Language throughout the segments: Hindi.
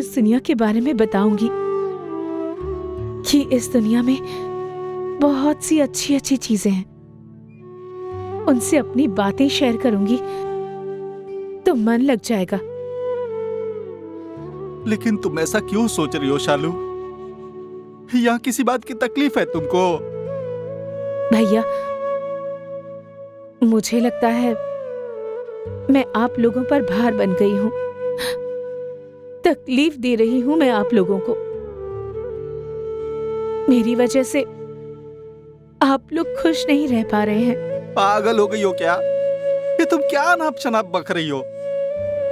इस दुनिया के बारे में बताऊंगी कि इस दुनिया में बहुत सी अच्छी अच्छी चीजें हैं। उनसे अपनी बातें शेयर करूंगी तो मन लग जाएगा। लेकिन तुम ऐसा क्यों सोच रही हो शालू? यहाँ किसी बात की तकलीफ है तुमको? भैया, मुझे लगता है मैं आप लोगों पर भार बन गई हूं। तकलीफ दे रही हूं मैं आप लोगों को। मेरी वजह से आप लोग खुश नहीं रह पा रहे हैं। पागल हो गई हो क्या? ये तुम क्या अनाप शनाप बक रही हो?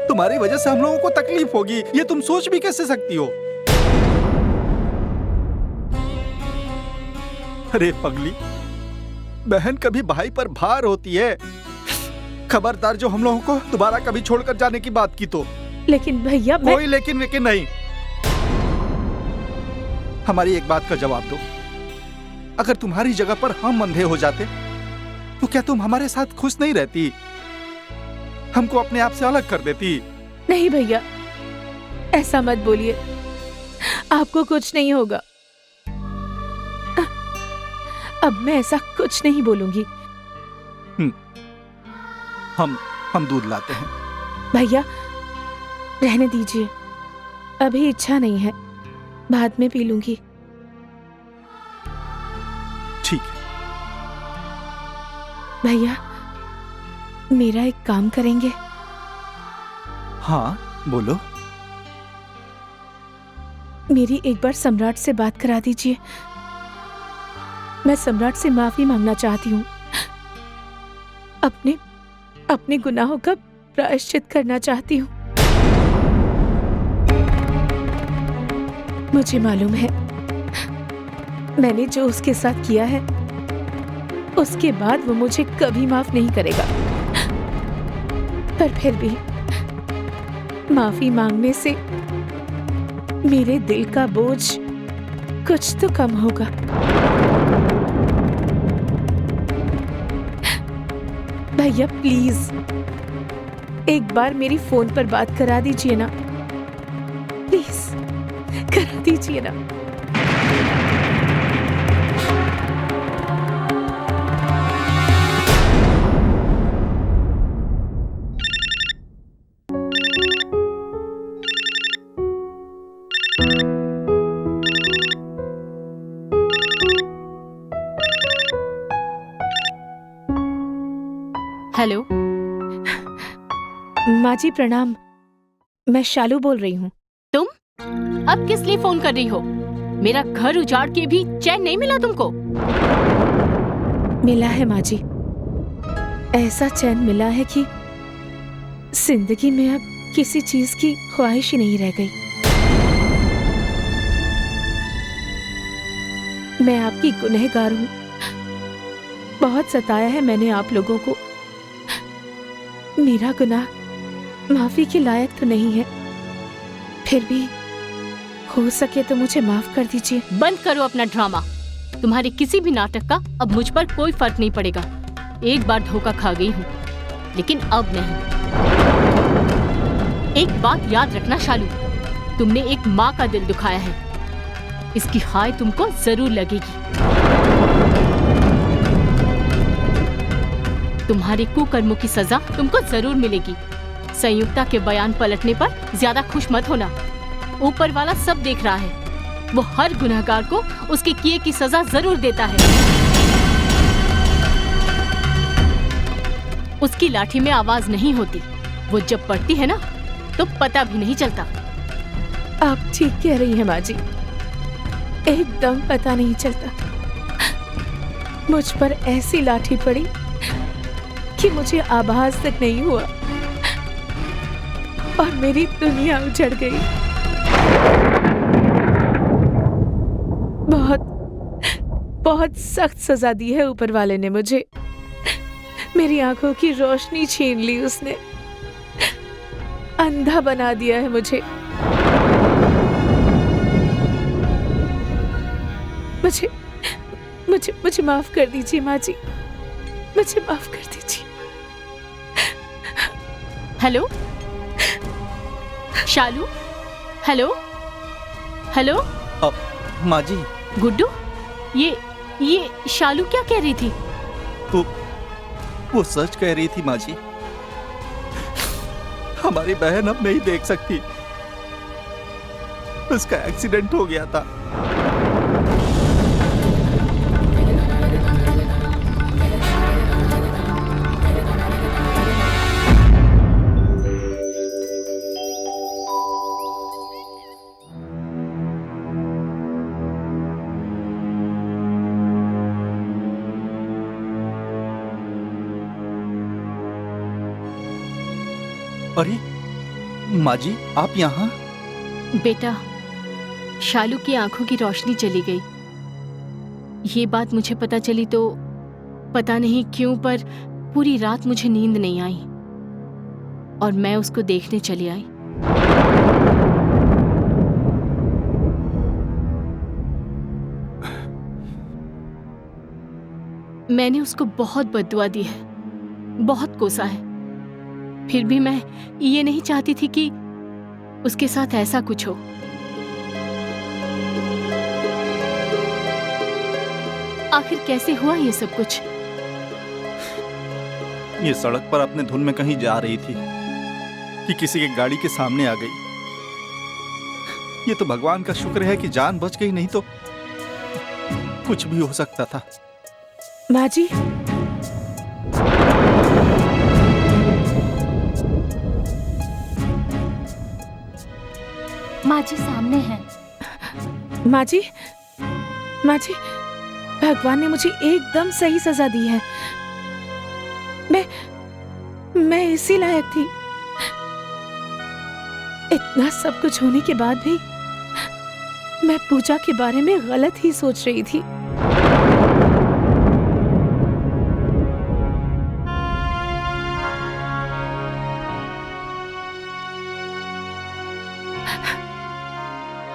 तुम्हारी वजह से हम लोगों को तकलीफ होगी, ये तुम सोच भी कैसे सकती हो? अरे पगली, बहन कभी भाई पर भार होती है। खबरदार जो हम लोगों को दोबारा कभी छोड़कर जाने की बात की तो। लेकिन भैया, कोई लेकिन वेकिन नहीं। हमारी एक बात का जवाब दो। अगर तुम्हारी जगह पर हम अंधे हो जाते तो क्या तुम हमारे साथ खुश नहीं रहती? हमको अपने आप से अलग कर देती? नहीं भैया, ऐसा मत बोलिए। आपको कुछ नहीं होगा। अब मैं ऐसा कुछ नहीं बोलूंगी। हम दूध लाते हैं। भैया, रहने दीजिए, अभी इच्छा नहीं है, बाद में पी लूंगी। ठीक है। भैया, मेरा एक काम करेंगे? हाँ बोलो। मेरी एक बार सम्राट से बात करा दीजिए। मैं सम्राट से माफी मांगना चाहती हूँ। अपने गुनाहों का प्रायश्चित करना चाहती हूँ। मुझे मालूम है मैंने जो उसके साथ किया है, उसके बाद वो मुझे कभी माफ नहीं करेगा। पर फिर भी माफी मांगने से मेरे दिल का बोझ कुछ तो कम होगा। भैया प्लीज एक बार मेरी फोन पर बात करा दीजिए ना, प्लीज करा दीजिए ना। हेलो माँ जी प्रणाम, मैं शालू बोल रही हूँ। तुम अब किस लिए फोन कर रही हो? मेरा घर उजाड़ के भी चैन नहीं मिला तुमको? मिला है माँ जी, ऐसा चैन मिला है कि जिंदगी में अब किसी चीज की ख्वाहिश ही नहीं रह गई। मैं आपकी गुनहगार हूँ। बहुत सताया है मैंने आप लोगों को। मेरा गुनाह माफी के लायक तो नहीं है, फिर भी हो सके तो मुझे माफ कर दीजिए। बंद करो अपना ड्रामा। तुम्हारे किसी भी नाटक का अब मुझ पर कोई फर्क नहीं पड़ेगा। एक बार धोखा खा गई हूँ, लेकिन अब नहीं। एक बात याद रखना शालू, तुमने एक माँ का दिल दुखाया है। इसकी हाय तुमको जरूर लगेगी। तुम्हारे कुकर्मों की सजा तुमको जरूर मिलेगी। संयुक्ता के बयान पलटने पर ज्यादा खुश मत होना। ऊपर वाला सब देख रहा है। वो हर गुनहगार को उसके किए की सजा जरूर देता है। उसकी लाठी में आवाज नहीं होती, वो जब पड़ती है ना तो पता भी नहीं चलता। आप ठीक कह रही हैं माँ जी, एकदम पता नहीं चलता। मुझ पर ऐसी लाठी पड़ी कि मुझे आभास तक नहीं हुआ और मेरी दुनिया उजड़ गई। बहुत सख्त सजा दी है ऊपर वाले ने मुझे। मेरी आंखों की रोशनी छीन ली उसने, अंधा बना दिया है मुझे। मुझे माफ कर दीजिए माँ जी, मुझे माफ कर दीजिए। हेलो शालू, हेलो हेलो माँ जी, गुड्डू, ये शालू क्या कह रही थी? वो सच कह रही थी माँ जी। हमारी बहन अब नहीं देख सकती, उसका एक्सीडेंट हो गया था। अरे माँ जी, आप यहाँ? बेटा, शालू की आंखों की रोशनी चली गई। ये बात मुझे पता चली तो पता नहीं क्यों पर पूरी रात मुझे नींद नहीं आई और मैं उसको देखने चली आई। मैंने उसको बहुत बद्दुआ दी है, बहुत कोसा है, फिर भी मैं ये नहीं चाहती थी कि उसके साथ ऐसा कुछ हो। आखिर कैसे हुआ ये सब कुछ? ये सड़क पर अपने धुन में कहीं जा रही थी कि किसी की गाड़ी के सामने आ गई। ये तो भगवान का शुक्र है कि जान बच गई, नहीं तो कुछ भी हो सकता था। माँ जी, माँ जी सामने हैं। माँ जी, माँ जी, भगवान ने मुझे एकदम सही सजा दी है। मैं इसी लायक थी। इतना सब कुछ होने के बाद भी मैं पूजा के बारे में गलत ही सोच रही थी।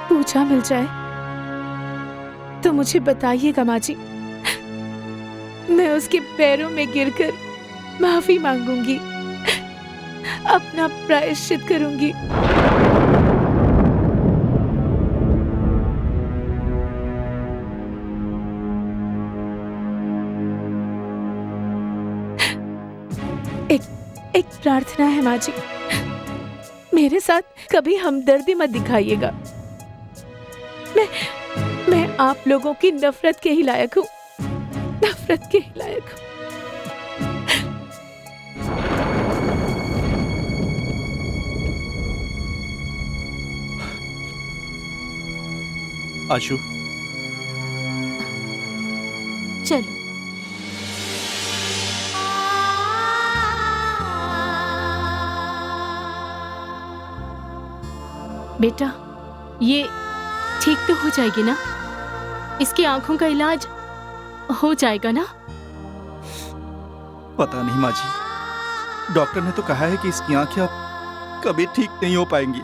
पूजा मिल जाए तो मुझे बताइएगा माँ जी, मैं उसके पैरों में गिरकर माफी मांगूंगी, अपना प्रायश्चित करूंगी। एक प्रार्थना है माँ जी, मेरे साथ कभी हमदर्दी मत दिखाइएगा। मैं आप लोगों की नफरत के ही लायक हूँ, नफरत के ही लायक हूँ। आशु, चलो। बेटा, ये ठीक तो हो जाएगी ना? इसकी आंखों का इलाज हो जाएगा ना? पता नहीं माँ जी, डॉक्टर ने तो कहा है कि इसकी आंखें अब कभी ठीक नहीं हो पाएंगी।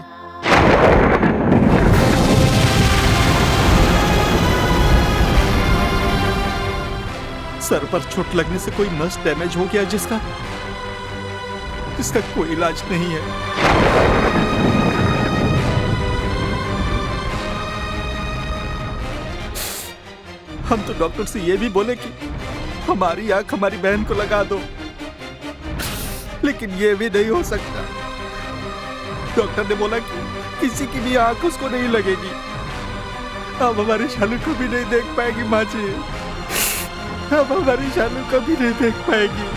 सर पर चोट लगने से कोई नस डैमेज हो गया जिसका कोई इलाज नहीं है। हम तो डॉक्टर से ये भी बोले कि हमारी आंख हमारी बहन को लगा दो, लेकिन ये भी नहीं हो सकता। डॉक्टर ने बोला कि किसी की भी आंख उसको नहीं लगेगी। अब हमारी शालू को भी नहीं देख पाएगी माँ जी, अब हमारी शालू कभी नहीं देख पाएगी,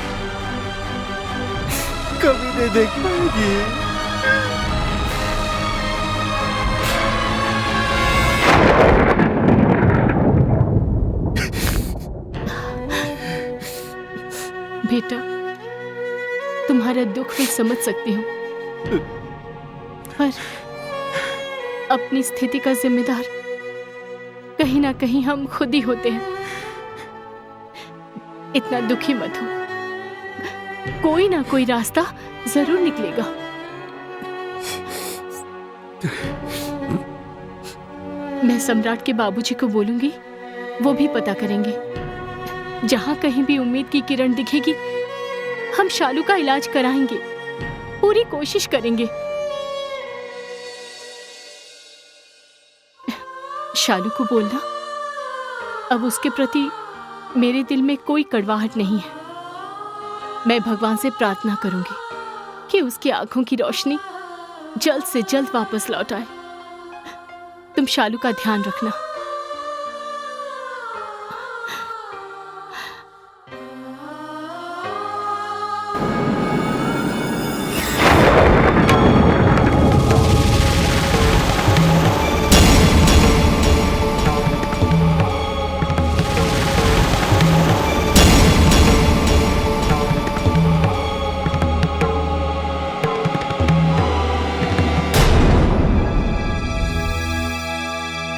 कभी नहीं देख पाएगी। बेटा, तुम्हारा दुख मैं समझ सकती हूँ, पर अपनी स्थिति का जिम्मेदार कहीं ना कहीं हम खुद ही होते हैं। इतना दुखी मत हो, कोई ना कोई रास्ता जरूर निकलेगा। मैं सम्राट के बाबूजी को बोलूंगी, वो भी पता करेंगे। जहां कहीं भी उम्मीद की किरण दिखेगी, हम शालू का इलाज कराएंगे, पूरी कोशिश करेंगे। शालू को बोलना अब उसके प्रति मेरे दिल में कोई कड़वाहट नहीं है। मैं भगवान से प्रार्थना करूंगी कि उसकी आंखों की रोशनी जल्द से जल्द वापस लौट आए। तुम शालू का ध्यान रखना।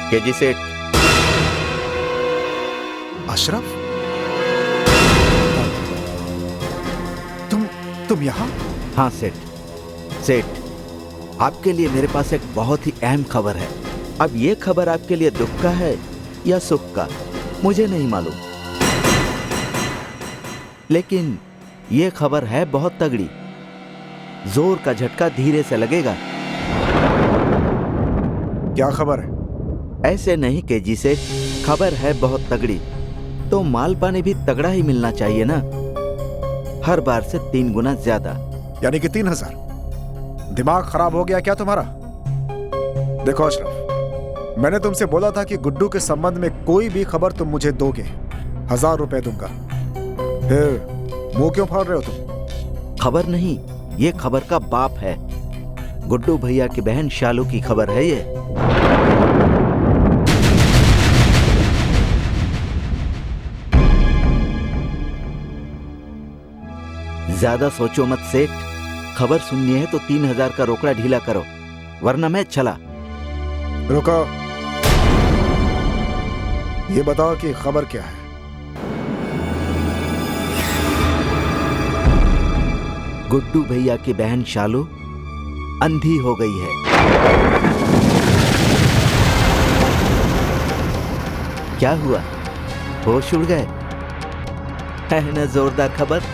केजी सेठ। अशरफ, तुम यहाँ? हाँ सेठ। सेठ, आपके लिए मेरे पास एक बहुत ही अहम खबर है। अब ये खबर आपके लिए दुख का है या सुख का मुझे नहीं मालूम, लेकिन ये खबर है बहुत तगड़ी। जोर का झटका धीरे से लगेगा। क्या खबर है? ऐसे नहीं केजी सेठ, खबर है बहुत तगड़ी, तो माल पानी भी तगड़ा ही मिलना चाहिए ना, हर बार से 3 गुना ज्यादा। यानी कि 3000? दिमाग खराब हो गया क्या तुम्हारा? देखो अशरफ, मैंने तुमसे बोला था कि गुड्डू के संबंध में कोई भी खबर तुम मुझे दोगे, 1000 रुपए दूंगा। फिर मुंह क्यों फाड़ रहे हो तुम? खबर नहीं, ये खबर का बाप है। गुड्डू भैया की बहन शालू की खबर है ये। ज्यादा सोचो मत सेठ, खबर सुननी है तो 3000 का रोकड़ा ढीला करो, वरना मैं चला। रुको, ये बताओ कि खबर क्या है? गुड्डू भैया की बहन शालू अंधी हो गई है। क्या हुआ, होश उड़ गए? है ना जोरदार खबर?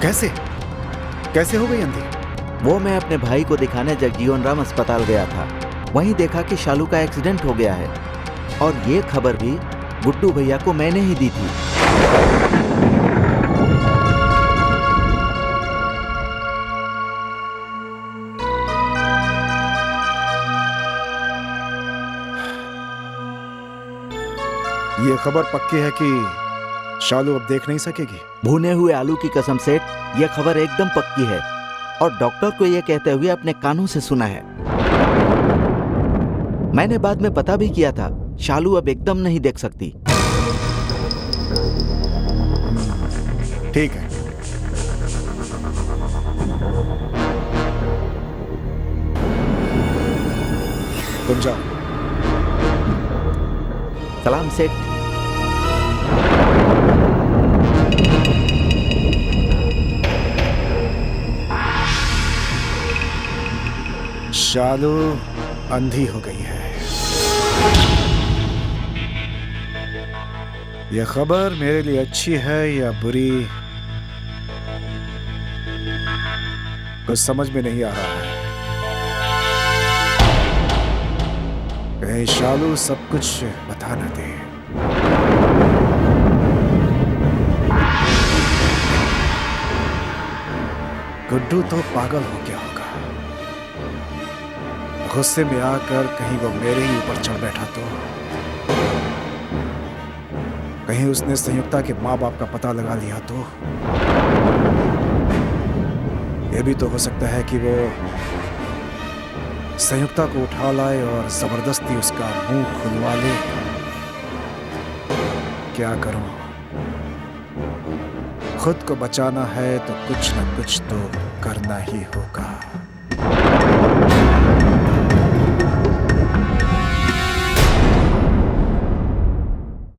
कैसे कैसे हो गई अंधी? वो मैं अपने भाई को दिखाने जगजीवन राम अस्पताल गया था, वहीं देखा कि शालू का एक्सीडेंट हो गया है, और ये खबर भी गुड्डू भैया को मैंने ही दी थी। ये खबर पक्की है कि शालू अब देख नहीं सकेगी? भुने हुए आलू की कसम सेठ, यह खबर एकदम पक्की है, और डॉक्टर को यह कहते हुए अपने कानों से सुना है। मैंने बाद में पता भी किया था, शालू अब एकदम नहीं देख सकती। ठीक है, तुम जाओ। सलाम सेठ। शालू अंधी हो गई है। यह खबर मेरे लिए अच्छी है या बुरी, कुछ समझ में नहीं आ रहा है। कहीं शालू सब कुछ बता न दे। गुड्डू तो पागल हो गया होगा, गुस्से में आकर कहीं वो मेरे ही ऊपर चढ़ बैठा तो, कहीं उसने संयुक्ता के माँ बाप का पता लगा लिया तो। यह भी तो हो सकता है कि वो संयुक्ता को उठा लाए और जबरदस्ती उसका मुंह खुलवा ले। क्या करूं? खुद को बचाना है तो कुछ न कुछ तो करना ही होगा।